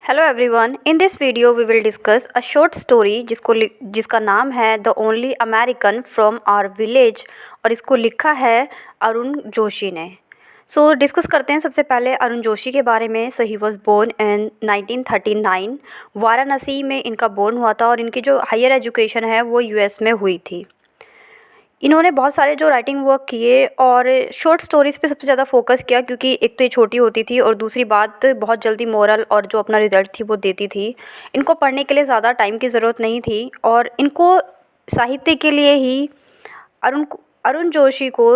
Hello everyone, in this video we will discuss a short story जिसका नाम है the only American from our village और इसको लिखा है अरुण जोशी ने। सो डिस्कस करते हैं सबसे पहले अरुण जोशी के बारे में। So he was born in 1939। Varanasi में इनका बोर्न हुआ था और इनकी जो हायर एजुकेशन है वो यूएस में हुई थी। इन्होंने बहुत सारे जो राइटिंग वर्क किए और शॉर्ट स्टोरीज़ पे सबसे ज़्यादा फोकस किया, क्योंकि एक तो ये छोटी होती थी और दूसरी बात बहुत जल्दी मोरल और जो अपना रिज़ल्ट थी वो देती थी। इनको पढ़ने के लिए ज़्यादा टाइम की ज़रूरत नहीं थी और इनको साहित्य के लिए ही अरुण अरुण जोशी को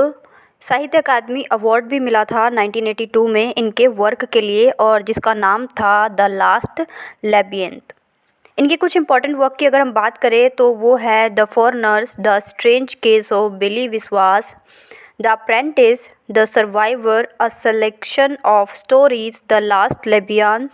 साहित्य अकादमी अवार्ड भी मिला था 1982 में इनके वर्क के लिए, और जिसका नाम था द लास्ट लेबियंथ। इनके कुछ इंपॉर्टेंट वर्क की अगर हम बात करें तो वो है the Foreigners, the Strange Case of Billy Biswas, the Apprentice, the Survivor, a Selection of Stories, the Last Labyrinth,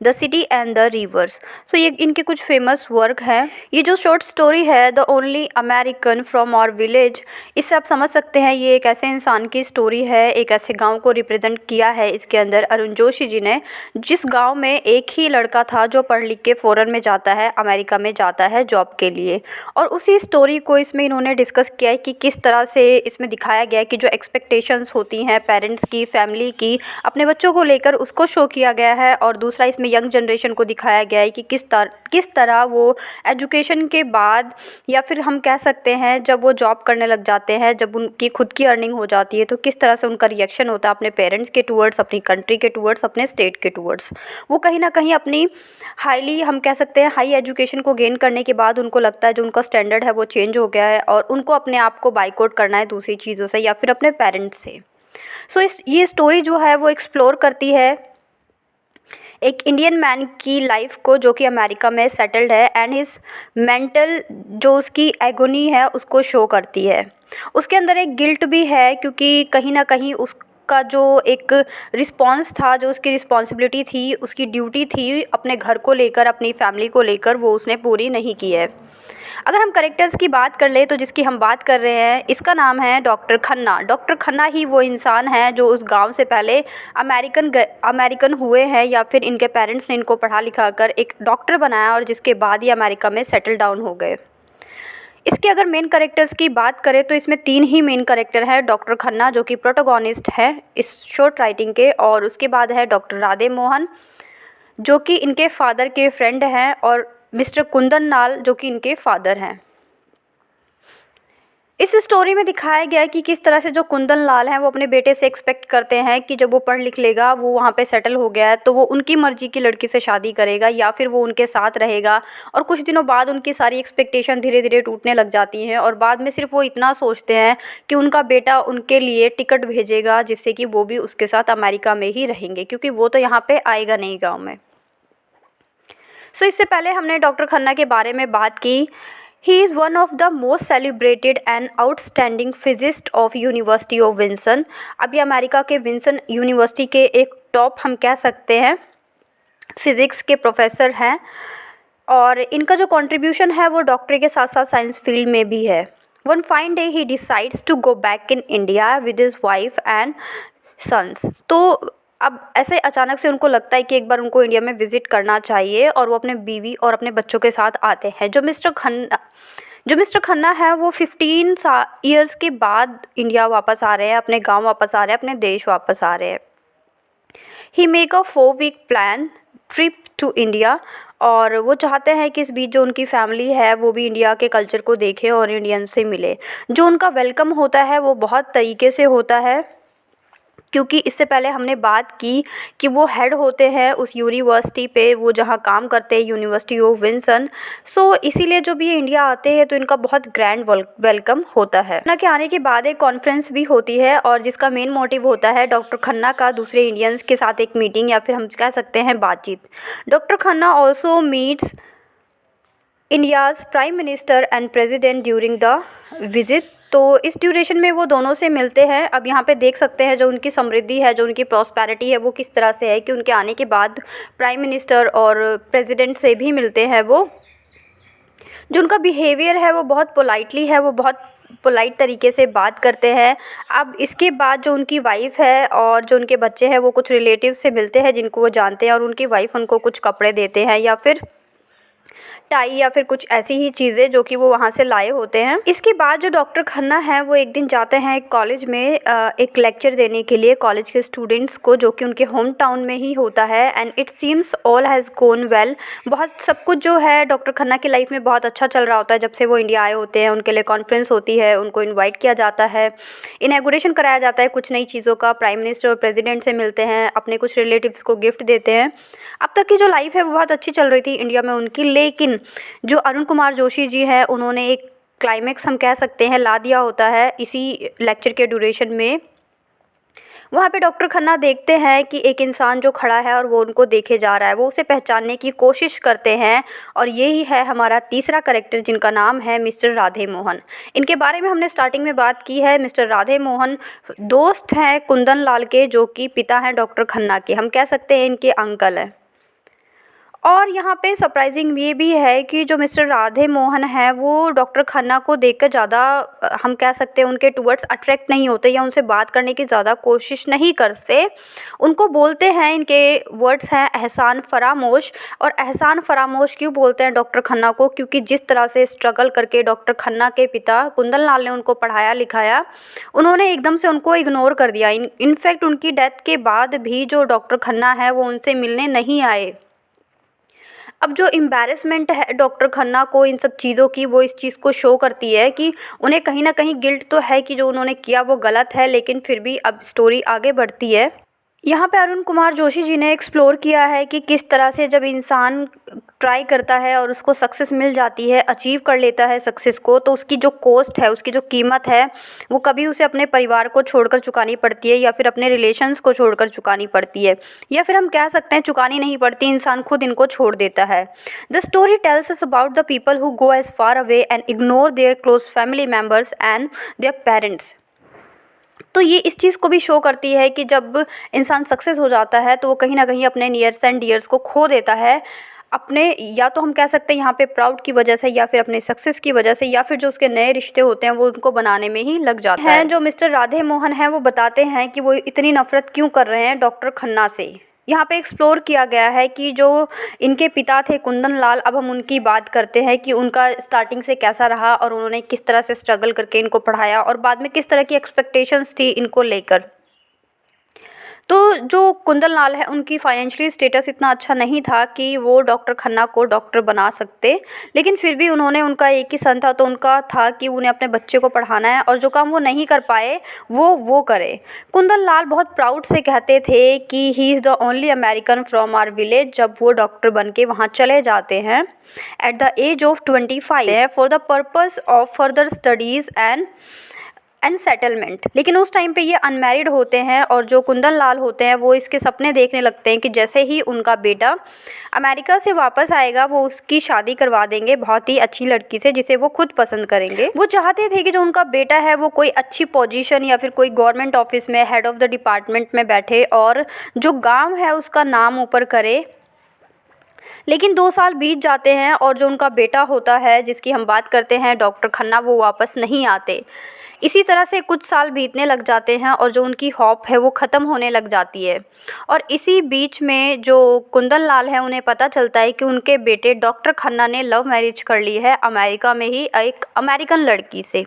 the City and the Rivers. So ये इनके कुछ फेमस वर्क हैं। ये जो शॉर्ट स्टोरी है the only American from our Village, इससे आप समझ सकते हैं ये एक ऐसे इंसान की स्टोरी है, एक ऐसे गांव को रिप्रेजेंट किया है इसके अंदर अरुण जोशी जी ने, जिस गांव में एक ही लड़का था जो पढ़ लिख के फ़ॉरेन में जाता है, अमेरिका में जाता है जॉब के लिए। और उसी स्टोरी को इसमें इन्होंने डिस्कस किया है कि किस तरह से इसमें दिखाया गया है कि जो एक्सपेक्टेशंस होती हैं पेरेंट्स की, फैमिली की, अपने बच्चों को लेकर उसको शो किया गया है। और दूसरा इसमें यंग जनरेशन को दिखाया गया है कि किस तरह वो एजुकेशन के बाद या फिर हम कह सकते हैं जब वो जॉब करने लग जाते हैं, जब उनकी खुद की अर्निंग हो जाती है, तो किस तरह से उनका रिएक्शन होता है अपने पेरेंट्स के टूवर्ड्स, अपनी कंट्री के टूवर्ड्स, अपने स्टेट के टूवर्ड्स। वो कहीं ना कहीं अपनी हाईली हम कह सकते हैं हाई एजुकेशन को गेन करने के बाद उनको लगता है जो उनका स्टैंडर्ड है वो चेंज हो गया है और उनको अपने आप को बाइकआउट करना है दूसरी चीज़ों से या फिर अपने पेरेंट्स से। सो ये स्टोरी जो है वो एक्सप्लोर करती है एक इंडियन मैन की लाइफ को जो कि अमेरिका में सेटल्ड है, एंड हिज मेंटल जो उसकी एगोनी है उसको शो करती है। उसके अंदर एक गिल्ट भी है, क्योंकि कहीं ना कहीं उसका जो एक रिस्पॉन्स था, जो उसकी रिस्पॉन्सिबिलिटी थी, उसकी ड्यूटी थी अपने घर को लेकर, अपनी फैमिली को लेकर, वो उसने पूरी नहीं की है। अगर हम करेक्टर्स की बात कर ले तो जिसकी हम बात कर रहे हैं इसका नाम है डॉक्टर खन्ना। डॉक्टर खन्ना ही वो इंसान है जो उस गांव से पहले अमेरिकन हुए हैं, या फिर इनके पेरेंट्स ने इनको पढ़ा लिखा कर एक डॉक्टर बनाया और जिसके बाद ही अमेरिका में सेटल डाउन हो गए। इसके अगर मेन करेक्टर्स की बात करें तो इसमें 3 ही मेन करेक्टर हैं। डॉक्टर खन्ना जो कि प्रोटोगोनिस्ट है इस शॉर्ट राइटिंग के, और उसके बाद है डॉक्टर राधे मोहन जो कि इनके फादर के फ्रेंड हैं, और मिस्टर कुंदन लाल जो कि इनके फादर हैं। इस स्टोरी में दिखाया गया है कि किस तरह से जो कुंदन लाल हैं वो अपने बेटे से एक्सपेक्ट करते हैं कि जब वो पढ़ लिख लेगा, वो वहाँ पे सेटल हो गया है, तो वो उनकी मर्ज़ी की लड़की से शादी करेगा या फिर वो उनके साथ रहेगा। और कुछ दिनों बाद उनकी सारी एक्सपेक्टेशन धीरे धीरे टूटने लग जाती हैं और बाद में सिर्फ वो इतना सोचते हैं कि उनका बेटा उनके लिए टिकट भेजेगा जिससे कि वो भी उसके साथ अमेरिका में ही रहेंगे, क्योंकि वो तो यहाँ पर आएगा नहीं गाँव में। सो इससे पहले हमने डॉक्टर खन्ना के बारे में बात की। He is one of the most celebrated and outstanding physicist of university of Wisconsin. अभी अमेरिका के विंसन यूनिवर्सिटी के एक टॉप हम कह सकते हैं फिज़िक्स के प्रोफेसर हैं, और इनका जो कंट्रीब्यूशन है वो डॉक्टरी के साथ साथ साइंस फील्ड में भी है। One fine day he decides to go back in India with his wife and sons. तो अब ऐसे अचानक से उनको लगता है कि एक बार उनको इंडिया में विज़िट करना चाहिए, और वो अपने बीवी और अपने बच्चों के साथ आते हैं। जो मिस्टर खन्ना है वो 15 ईयर्स के बाद इंडिया वापस आ रहे हैं, अपने गांव वापस आ रहे हैं, अपने देश वापस आ रहे हैं। He make a 4 week plan trip to India, और वो चाहते हैं कि इस बीच जो उनकी फैमिली है वो भी इंडिया के कल्चर को देखे और इंडियन से मिले। जो उनका वेलकम होता है वो बहुत तरीके से होता है, क्योंकि इससे पहले हमने बात की कि वो हेड होते हैं उस यूनिवर्सिटी पे, वो जहाँ काम करते हैं यूनिवर्सिटी ऑफ विंसन। सो इसीलिए जब ये इंडिया आते हैं तो इनका बहुत ग्रैंड वेलकम होता है। खन्ना के आने के बाद एक कॉन्फ्रेंस भी होती है, और जिसका मेन मोटिव होता है डॉक्टर खन्ना का दूसरे इंडियंस के साथ एक मीटिंग या फिर हम कह सकते हैं बातचीत। Doctor Khanna also meets India's prime minister and president during the visit. तो इस ड्यूरेशन में वो दोनों से मिलते हैं। अब यहाँ पे देख सकते हैं जो उनकी समृद्धि है, जो उनकी प्रॉस्पेरिटी है वो किस तरह से है कि उनके आने के बाद प्राइम मिनिस्टर और प्रेसिडेंट से भी मिलते हैं वो। जो उनका बिहेवियर है वो बहुत पोलाइटली है, वो बहुत पोलाइट तरीके से बात करते हैं। अब इसके बाद जो उनकी वाइफ़ है और जो उनके बच्चे हैं वो कुछ रिलेटिव्स से मिलते हैं जिनको वो जानते हैं, और उनकी वाइफ़ उनको कुछ कपड़े देते हैं या फिर टाई या फिर कुछ ऐसी ही चीज़ें जो कि वो वहाँ से लाए होते हैं। इसके बाद जो डॉक्टर खन्ना है वो एक दिन जाते हैं कॉलेज में एक लेक्चर देने के लिए कॉलेज के स्टूडेंट्स को, जो कि उनके होम टाउन में ही होता है। And it seems all has gone well. बहुत सब कुछ जो है डॉक्टर खन्ना की लाइफ में बहुत अच्छा चल रहा होता है। जब से वो इंडिया आए होते हैं उनके लिए कॉन्फ्रेंस होती है, उनको इन्वाइट किया जाता है, इनॉग्रेशन कराया जाता है कुछ नई चीज़ों का, प्राइम मिनिस्टर और प्रेसिडेंट से मिलते हैं, अपने कुछ रिलेटिव्स को गिफ्ट देते हैं। अब तक की जो लाइफ है वो बहुत अच्छी चल रही थी इंडिया में उनकी। लेकिन जो अरुण कुमार जोशी जी हैं उन्होंने एक क्लाइमेक्स हम कह सकते हैं ला दिया होता है इसी लेक्चर के ड्यूरेशन में। वहाँ पे डॉक्टर खन्ना देखते हैं कि एक इंसान जो खड़ा है और वो उनको देखे जा रहा है, वो उसे पहचानने की कोशिश करते हैं। और यही है हमारा तीसरा कैरेक्टर जिनका नाम है मिस्टर राधे मोहन। इनके बारे में हमने स्टार्टिंग में बात की है। मिस्टर राधे मोहन दोस्त हैं कुंदन लाल के, जो कि पिता हैं डॉक्टर खन्ना के, हम कह सकते हैं इनके अंकल हैं। और यहाँ पे सरप्राइजिंग ये भी है कि जो मिस्टर राधे मोहन है वो डॉक्टर खन्ना को देखकर ज़्यादा हम कह सकते हैं उनके टूवर्ड्स अट्रैक्ट नहीं होते या उनसे बात करने की ज़्यादा कोशिश नहीं करते। उनको बोलते हैं, इनके वर्ड्स हैं एहसान फरामोश। और एहसान फरामोश क्यों बोलते हैं डॉक्टर खन्ना को? क्योंकि जिस तरह से स्ट्रगल करके डॉक्टर खन्ना के पिता कुंदन लाल ने उनको पढ़ाया लिखाया, उन्होंने एकदम से उनको इग्नोर कर दिया। इनफैक्ट उनकी डेथ के बाद भी जो डॉक्टर खन्ना है वो उनसे मिलने नहीं आए। अब जो एम्बैरेसमेंट है डॉक्टर खन्ना को इन सब चीज़ों की, वो इस चीज़ को शो करती है कि उन्हें कहीं ना कहीं गिल्ट तो है कि जो उन्होंने किया वो गलत है, लेकिन फिर भी अब स्टोरी आगे बढ़ती है। यहाँ पे अरुण कुमार जोशी जी ने एक्सप्लोर किया है कि किस तरह से जब इंसान ट्राई करता है और उसको सक्सेस मिल जाती है, अचीव कर लेता है सक्सेस को, तो उसकी जो कॉस्ट है, उसकी जो कीमत है, वो कभी उसे अपने परिवार को छोड़कर चुकानी पड़ती है या फिर अपने रिलेशंस को छोड़कर चुकानी पड़ती है, या फिर हम कह सकते हैं चुकानी नहीं पड़ती, इंसान खुद इनको छोड़ देता है। The story tells us about the people who go as far away and ignore their close family members and their parents. तो ये इस चीज़ को भी शो करती है कि जब इंसान सक्सेस हो जाता है तो वो कहीं ना कहीं अपने नियर्स एंड डियर्स को खो देता है, अपने, या तो हम कह सकते हैं यहाँ पे प्राउड की वजह से या फिर अपने सक्सेस की वजह से, या फिर जो उसके नए रिश्ते होते हैं वो उनको बनाने में ही लग जाता है। जो मिस्टर राधे मोहन हैं वो बताते हैं कि वो इतनी नफरत क्यों कर रहे हैं डॉक्टर खन्ना से। यहाँ पे एक्सप्लोर किया गया है कि जो इनके पिता थे कुंदन लाल, अब हम उनकी बात करते हैं कि उनका स्टार्टिंग से कैसा रहा और उन्होंने किस तरह से स्ट्रगल करके इनको पढ़ाया और बाद में किस तरह की एक्सपेक्टेशंस थी इनको लेकर। तो जो कुंदन लाल है उनकी फाइनेंशियली स्टेटस इतना अच्छा नहीं था कि वो डॉक्टर खन्ना को डॉक्टर बना सकते, लेकिन फिर भी उन्होंने, उनका एक ही सन था, तो उनका था कि उन्हें अपने बच्चे को पढ़ाना है और जो काम वो नहीं कर पाए वो करे। कुंदन लाल बहुत प्राउड से कहते थे कि he is the only American from our village, जब वो डॉक्टर बन के वहाँ चले जाते हैं at the age of 25 for the purpose of further studies and settlement. लेकिन उस टाइम पे ये अनमैरिड होते हैं और जो कुंदन लाल होते हैं वो इसके सपने देखने लगते हैं कि जैसे ही उनका बेटा अमेरिका से वापस आएगा वो उसकी शादी करवा देंगे बहुत ही अच्छी लड़की से जिसे वो खुद पसंद करेंगे। वो चाहते थे कि जो उनका बेटा है वो कोई अच्छी पोजीशन या फिर कोई गवर्नमेंट ऑफिस में हेड ऑफ़ द डिपार्टमेंट में बैठे और जो गाँव है उसका नाम ऊपर करे। लेकिन 2 साल बीत जाते हैं और जो उनका बेटा होता है जिसकी हम बात करते हैं डॉक्टर खन्ना, वो वापस नहीं आते। इसी तरह से कुछ साल बीतने लग जाते हैं और जो उनकी होप है वो ख़त्म होने लग जाती है। और इसी बीच में जो कुंदन लाल है उन्हें पता चलता है कि उनके बेटे डॉक्टर खन्ना ने लव मैरिज कर ली है अमेरिका में ही एक अमेरिकन लड़की से।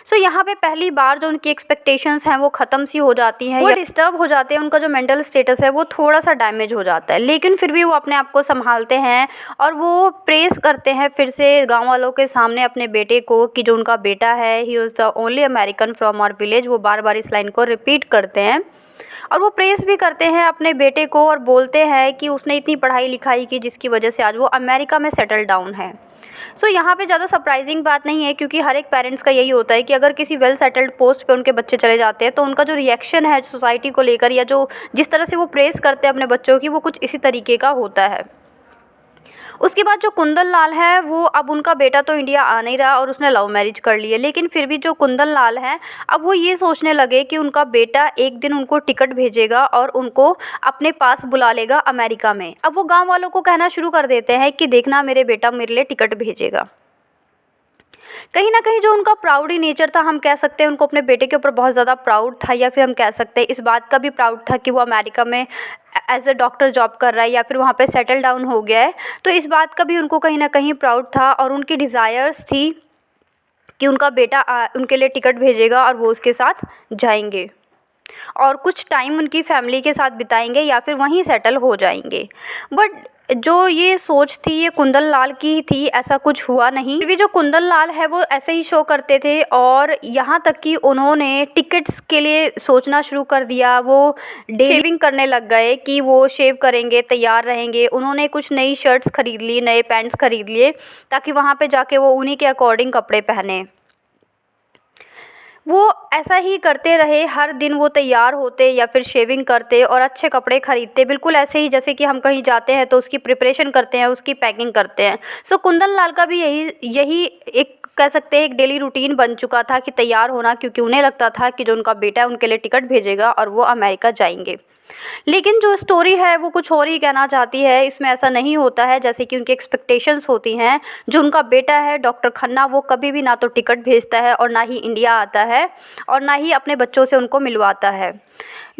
सो यहाँ पे पहली बार जो उनकी एक्सपेक्टेशंस हैं वो ख़त्म सी हो जाती हैं, वो डिस्टर्ब हो जाते हैं, उनका जो मेंटल स्टेटस है वो थोड़ा सा डैमेज हो जाता है। लेकिन फिर भी वो अपने आप को संभालते हैं और वो प्रेस करते हैं फिर से गांव वालों के सामने अपने बेटे को कि जो उनका बेटा है he is the only American from our village. वो बार बार इस लाइन को रिपीट करते हैं और वो प्रेस भी करते हैं अपने बेटे को और बोलते हैं कि उसने इतनी पढ़ाई लिखाई की जिसकी वजह से आज वो अमेरिका में सेटल डाउन है। सो यहाँ पे ज़्यादा सरप्राइजिंग बात नहीं है क्योंकि हर एक पेरेंट्स का यही होता है कि अगर किसी वेल सेटल्ड पोस्ट पे उनके बच्चे चले जाते हैं तो उनका जो रिएक्शन है सोसाइटी को लेकर या जो जिस तरह से वो प्रेस करते हैं अपने बच्चों की, वो कुछ इसी तरीके का होता है। उसके बाद जो कुंदन लाल है वो, अब उनका बेटा तो इंडिया आ नहीं रहा और उसने लव मैरिज कर ली है, लेकिन फिर भी जो कुंदन लाल हैं अब वो ये सोचने लगे कि उनका बेटा एक दिन उनको टिकट भेजेगा और उनको अपने पास बुला लेगा अमेरिका में। अब वो गांव वालों को कहना शुरू कर देते हैं कि देखना मेरे बेटा मेरे लिए टिकट भेजेगा। कहीं न कहीं जो उनका प्राउडी नेचर था, हम कह सकते हैं उनको अपने बेटे के ऊपर बहुत ज़्यादा प्राउड था, या फिर हम कह सकते हैं इस बात का भी प्राउड था कि वो अमेरिका में एज़ अ डॉक्टर जॉब कर रहा है या फिर वहाँ पे सेटल डाउन हो गया है। तो इस बात का भी उनको कहीं न कहीं प्राउड था, और उनकी डिज़ायर्स थी कि उनका बेटा उनके लिए टिकट भेजेगा और वो उसके साथ जाएंगे और कुछ टाइम उनकी फैमिली के साथ बिताएंगे या फिर वहीं सेटल हो जाएंगे। बट जो ये सोच थी ये कुंदन लाल की थी, ऐसा कुछ हुआ नहीं। फिर भी जो कुंदन लाल है वो ऐसे ही शो करते थे, और यहाँ तक कि उन्होंने टिकट्स के लिए सोचना शुरू कर दिया। वो शेविंग करने लग गए कि वो शेव करेंगे, तैयार रहेंगे। उन्होंने कुछ नई शर्ट्स खरीद ली, नए पैंट्स खरीद लिए, ताकि वहाँ पे जाके वो उन्हीं के अकॉर्डिंग कपड़े पहने। वो ऐसा ही करते रहे, हर दिन वो तैयार होते या फिर शेविंग करते और अच्छे कपड़े ख़रीदते, बिल्कुल ऐसे ही जैसे कि हम कहीं जाते हैं तो उसकी प्रिपरेशन करते हैं, उसकी पैकिंग करते हैं। सो कुंदन लाल का भी यही एक कह सकते हैं एक डेली रूटीन बन चुका था कि तैयार होना, क्योंकि उन्हें लगता था कि जो उनका बेटा है उनके लिए टिकट भेजेगा और वो अमेरिका जाएंगे। लेकिन जो स्टोरी है वो कुछ और ही कहना चाहती है। इसमें ऐसा नहीं होता है जैसे कि उनकी एक्सपेक्टेशंस होती हैं। जो उनका बेटा है डॉक्टर खन्ना, वो कभी भी ना तो टिकट भेजता है और ना ही इंडिया आता है और ना ही अपने बच्चों से उनको मिलवाता है।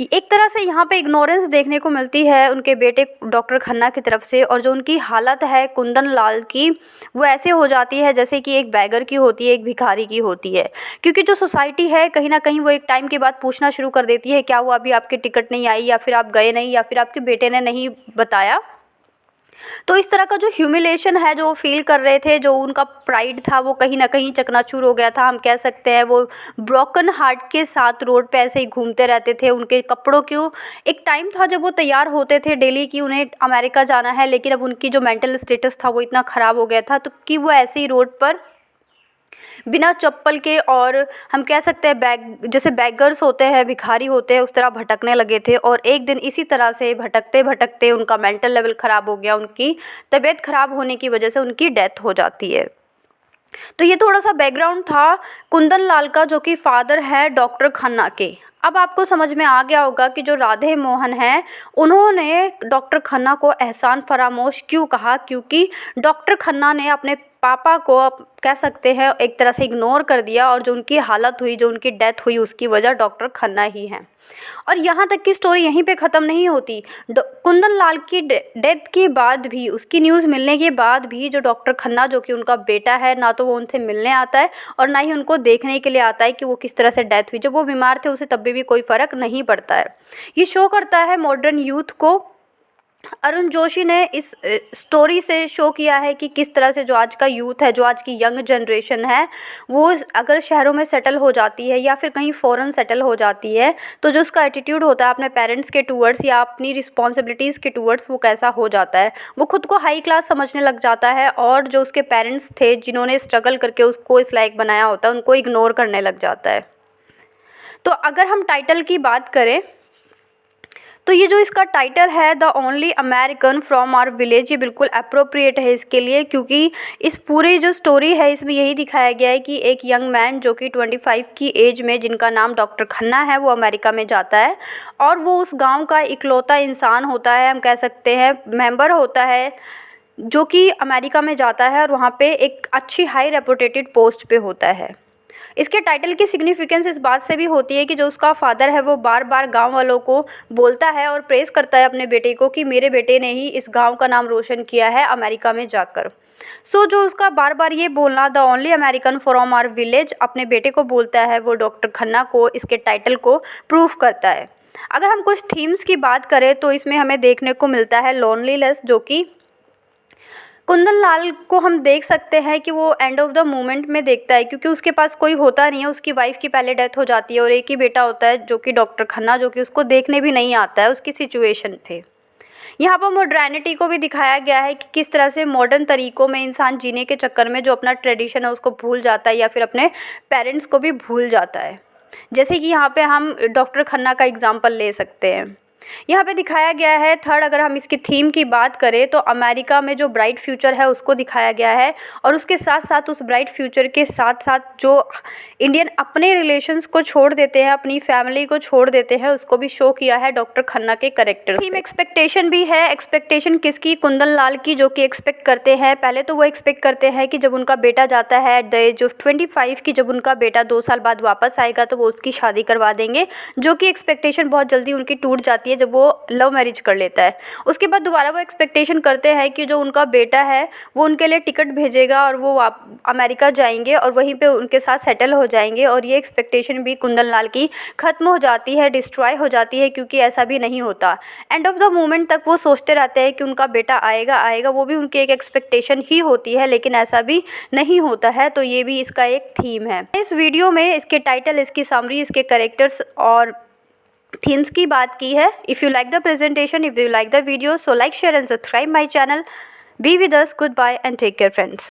एक तरह से यहाँ पे इग्नोरेंस देखने को मिलती है उनके बेटे डॉक्टर खन्ना की तरफ से, और जो उनकी हालत है कुंदन लाल की वो ऐसे हो जाती है जैसे कि एक बैगर की होती है, एक भिखारी की होती है। क्योंकि जो सोसाइटी है कहीं ना कहीं वो एक टाइम के बाद पूछना शुरू कर देती है, क्या हुआ, अभी आपकी टिकट नहीं आई, या फिर आप गए नहीं, या फिर आपके बेटे ने नहीं बताया। तो इस तरह का जो ह्यूमिलेशन है जो वो फील कर रहे थे, जो उनका प्राइड था वो कहीं ना कहीं चकनाचूर हो गया था। हम कह सकते हैं वो ब्रोकन हार्ट के साथ रोड पे ऐसे ही घूमते रहते थे। उनके कपड़ों की एक टाइम था जब वो तैयार होते थे डेली कि उन्हें अमेरिका जाना है, लेकिन अब उनकी जो मेंटल स्टेटस था वो इतना ख़राब हो गया था तो कि वो ऐसे ही रोड पर बिना चप्पल के, और हम कह सकते हैं जैसे बैगर्स होते हैं, भिखारी होते हैं, उस तरह भटकने लगे थे। और एक दिन इसी तरह से भटकते भटकते उनका मेंटल लेवल ख़राब हो गया, उनकी तबीयत ख़राब होने की वजह से उनकी डेथ हो जाती है। तो ये थोड़ा सा बैकग्राउंड था कुंदन लाल का, जो कि फादर है डॉक्टर खन्ना के। अब आपको समझ में आ गया होगा कि जो राधे मोहन हैं उन्होंने डॉक्टर खन्ना को एहसान फरामोश क्यों कहा, क्योंकि डॉक्टर खन्ना ने अपने पापा को कह सकते हैं एक तरह से इग्नोर कर दिया, और जो उनकी हालत हुई, जो उनकी डेथ हुई, उसकी वजह डॉक्टर खन्ना ही हैं। और यहाँ तक की स्टोरी यहीं पे ख़त्म नहीं होती। कुंदन लाल की डेथ के बाद भी, उसकी न्यूज़ मिलने के बाद भी, जो डॉक्टर खन्ना जो कि उनका बेटा है, ना तो वो उनसे मिलने आता है और ना ही उनको देखने के लिए आता है कि वो किस तरह से डेथ हुई। जब वो बीमार थे उसे तब भी कोई फ़र्क नहीं पड़ता है। ये शो करता है मॉडर्न यूथ को। अरुण जोशी ने इस स्टोरी से शो किया है कि किस तरह से जो आज का यूथ है, जो आज की यंग जनरेशन है, वो अगर शहरों में सेटल हो जाती है या फिर कहीं फ़ॉरेन सेटल हो जाती है तो जो उसका एटीट्यूड होता है अपने पेरेंट्स के टूवर्ड्स या अपनी रिस्पॉन्सिबिलिटीज़ के टूवर्ड्स वो कैसा हो जाता है। वो खुद को हाई क्लास समझने लग जाता है, और जो उसके पेरेंट्स थे जिन्होंने स्ट्रगल करके उसको इस लायक बनाया होता है उनको इग्नोर करने लग जाता है। तो अगर हम टाइटल की बात करें तो ये जो इसका टाइटल है the only American from our village, ये बिल्कुल अप्रोप्रिएट है इसके लिए, क्योंकि इस पूरी जो स्टोरी है इसमें यही दिखाया गया है कि एक यंग मैन जो कि 25 की एज में, जिनका नाम डॉक्टर खन्ना है, वो अमेरिका में जाता है और वो उस गांव का इकलौता इंसान होता है, हम कह सकते हैं मेंबर होता है, जो कि अमेरिका में जाता है और वहाँ पे एक अच्छी हाई रेपुटेटेड पोस्ट पे होता है। इसके टाइटल की सिग्निफिकेंस इस बात से भी होती है कि जो उसका फादर है वो बार बार गांव वालों को बोलता है और प्रेज़ करता है अपने बेटे को कि मेरे बेटे ने ही इस गांव का नाम रोशन किया है अमेरिका में जाकर। सो जो उसका बार बार ये बोलना the only American from our village अपने बेटे को बोलता है, वो डॉक्टर खन्ना को इसके टाइटल को प्रूव करता है। अगर हम कुछ थीम्स की बात करें तो इसमें हमें देखने को मिलता है लोनलीनेस, जो कि कुंदन लाल को हम देख सकते हैं कि वो एंड ऑफ द मोमेंट में देखता है, क्योंकि उसके पास कोई होता नहीं है। उसकी वाइफ की पहले डेथ हो जाती है और एक ही बेटा होता है जो कि डॉक्टर खन्ना, जो कि उसको देखने भी नहीं आता है उसकी सिचुएशन पे। यहाँ पर मॉडर्निटी को भी दिखाया गया है कि किस तरह से मॉडर्न तरीक़ों में इंसान जीने के चक्कर में जो अपना ट्रेडिशन है उसको भूल जाता है या फिर अपने पेरेंट्स को भी भूल जाता है। जैसे कि यहाँ पे हम डॉक्टर खन्ना का एग्जाम्पल ले सकते हैं। यहाँ पे दिखाया गया है थर्ड, अगर हम इसकी थीम की बात करें तो अमेरिका में जो ब्राइट फ्यूचर है उसको दिखाया गया है, और उसके साथ साथ उस ब्राइट फ्यूचर के साथ साथ जो इंडियन अपने रिलेशंस को छोड़ देते हैं, अपनी फैमिली को छोड़ देते हैं, उसको भी शो किया है डॉक्टर खन्ना के कैरेक्टर से। थीम एक्सपेक्टेशन भी है। एक्सपेक्टेशन किसकी? कुंदन लाल की, जो कि एक्सपेक्ट करते हैं, पहले तो वो एक्सपेक्ट करते हैं कि जब उनका बेटा जाता है एट द एज ऑफ 25 की, जब उनका बेटा 2 साल बाद वापस आएगा तो वो उसकी शादी करवा देंगे, जो कि एक्सपेक्टेशन बहुत जल्दी उनकी टूट जाती है जब वो लव मैरिज कर लेता है। उसके बाद दोबारा वो एक्सपेक्टेशन करते हैं कि जो उनका बेटा है वो उनके लिए टिकट भेजेगा और वो अमेरिका जाएंगे और वहीं पे उनके साथ सेटल हो जाएंगे, और ये एक्सपेक्टेशन भी कुंदन लाल की ख़त्म हो जाती है, डिस्ट्रॉय हो जाती है, क्योंकि ऐसा भी नहीं होता। एंड ऑफ द मोमेंट तक वो सोचते रहते हैं कि उनका बेटा आएगा आएगा, वो भी उनकी एक एक्सपेक्टेशन ही होती है, लेकिन ऐसा भी नहीं होता है। तो ये भी इसका एक थीम है। इस वीडियो में इसके टाइटल, इसकी समरी, इसके कैरेक्टर्स और थीम्स की बात की है। If you like the presentation, if you like the video, so like, share and subscribe my channel. Be with us. Goodbye and take care friends.